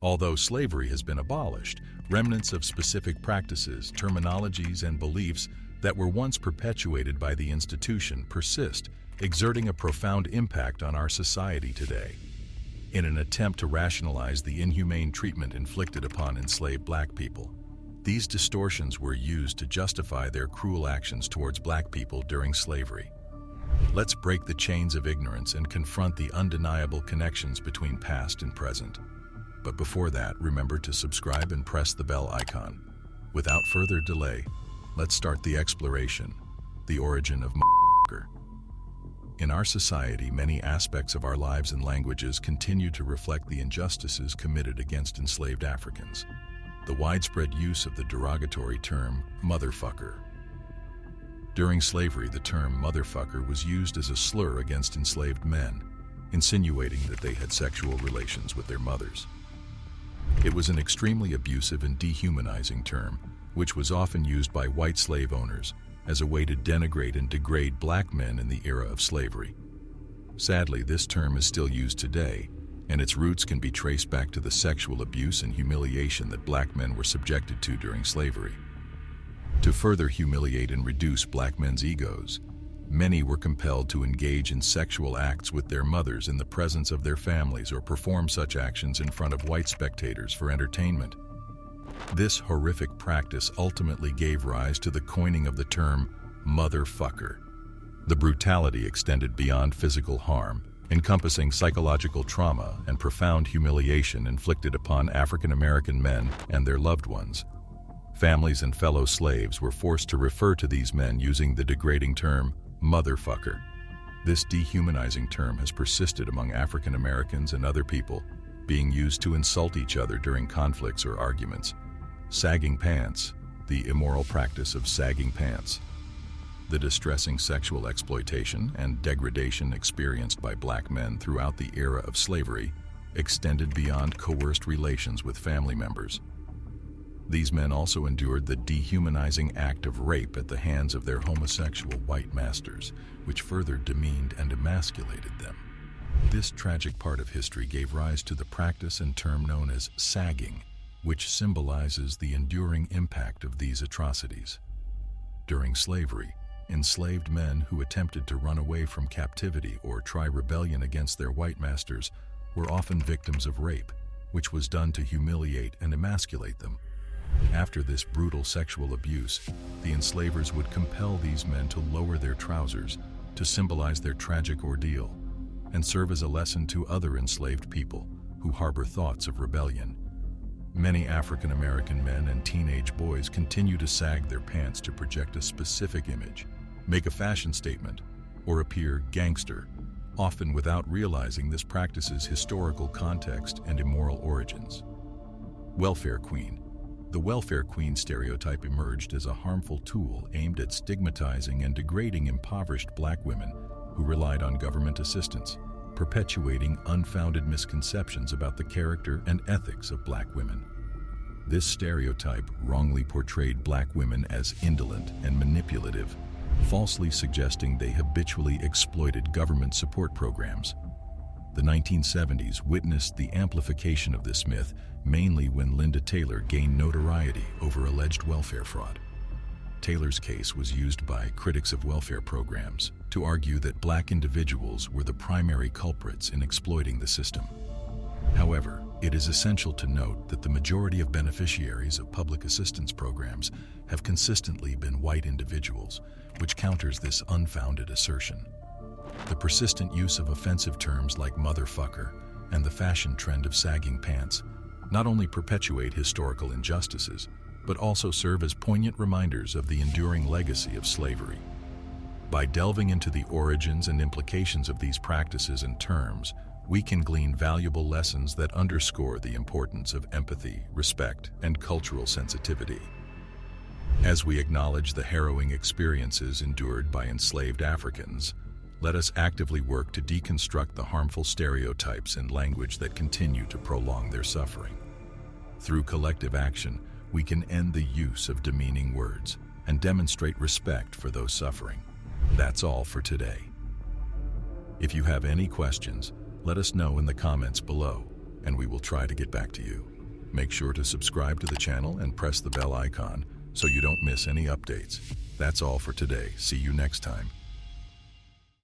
Although slavery has been abolished, remnants of specific practices, terminologies, and beliefs that were once perpetuated by the institution persist, exerting a profound impact on our society today. In an attempt to rationalize the inhumane treatment inflicted upon enslaved black people, these distortions were used to justify their cruel actions towards black people during slavery. Let's break the chains of ignorance and confront the undeniable connections between past and present. But before that, remember to subscribe and press the bell icon. Without further delay, let's start the exploration, the origin of cker. In our society, many aspects of our lives and languages continue to reflect the injustices committed against enslaved Africans. The widespread use of the derogatory term motherfucker. During slavery, the term motherfucker was used as a slur against enslaved men, insinuating that they had sexual relations with their mothers. It was an extremely abusive and dehumanizing term, which was often used by white slave owners as a way to denigrate and degrade black men in the era of slavery. Sadly, this term is still used today, and its roots can be traced back to the sexual abuse and humiliation that black men were subjected to during slavery. To further humiliate and reduce black men's egos, many were compelled to engage in sexual acts with their mothers in the presence of their families or perform such actions in front of white spectators for entertainment. This horrific practice ultimately gave rise to the coining of the term motherfucker. The brutality extended beyond physical harm, encompassing psychological trauma and profound humiliation inflicted upon African American men and their loved ones. Families and fellow slaves were forced to refer to these men using the degrading term motherfucker. This dehumanizing term has persisted among African Americans and other people, being used to insult each other during conflicts or arguments. Sagging pants, the immoral practice of sagging pants. The distressing sexual exploitation and degradation experienced by black men throughout the era of slavery extended beyond coerced relations with family members. These men also endured the dehumanizing act of rape at the hands of their homosexual white masters, which further demeaned and emasculated them. This tragic part of history gave rise to the practice and term known as sagging, which symbolizes the enduring impact of these atrocities. During slavery, enslaved men who attempted to run away from captivity or try rebellion against their white masters were often victims of rape, which was done to humiliate and emasculate them. After this brutal sexual abuse, the enslavers would compel these men to lower their trousers to symbolize their tragic ordeal and serve as a lesson to other enslaved people who harbor thoughts of rebellion. Many African American men and teenage boys continue to sag their pants to project a specific image, make a fashion statement, or appear gangster, often without realizing this practice's historical context and immoral origins. Welfare queen. The welfare queen stereotype emerged as a harmful tool aimed at stigmatizing and degrading impoverished black women who relied on government assistance, perpetuating unfounded misconceptions about the character and ethics of black women. This stereotype wrongly portrayed black women as indolent and manipulative, falsely suggesting they habitually exploited government support programs. The 1970s witnessed the amplification of this myth, mainly when Linda Taylor gained notoriety over alleged welfare fraud. Taylor's case was used by critics of welfare programs to argue that black individuals were the primary culprits in exploiting the system. However, it is essential to note that the majority of beneficiaries of public assistance programs have consistently been white individuals, which counters this unfounded assertion. The persistent use of offensive terms like motherfucker and the fashion trend of sagging pants not only perpetuate historical injustices, but also serve as poignant reminders of the enduring legacy of slavery. By delving into the origins and implications of these practices and terms, we can glean valuable lessons that underscore the importance of empathy, respect, and cultural sensitivity. As we acknowledge the harrowing experiences endured by enslaved Africans, let us actively work to deconstruct the harmful stereotypes and language that continue to prolong their suffering. Through collective action, we can end the use of demeaning words and demonstrate respect for those suffering. That's all for today. If you have any questions, let us know in the comments below, and we will try to get back to you. Make sure to subscribe to the channel and press the bell icon so you don't miss any updates. That's all for today. See you next time.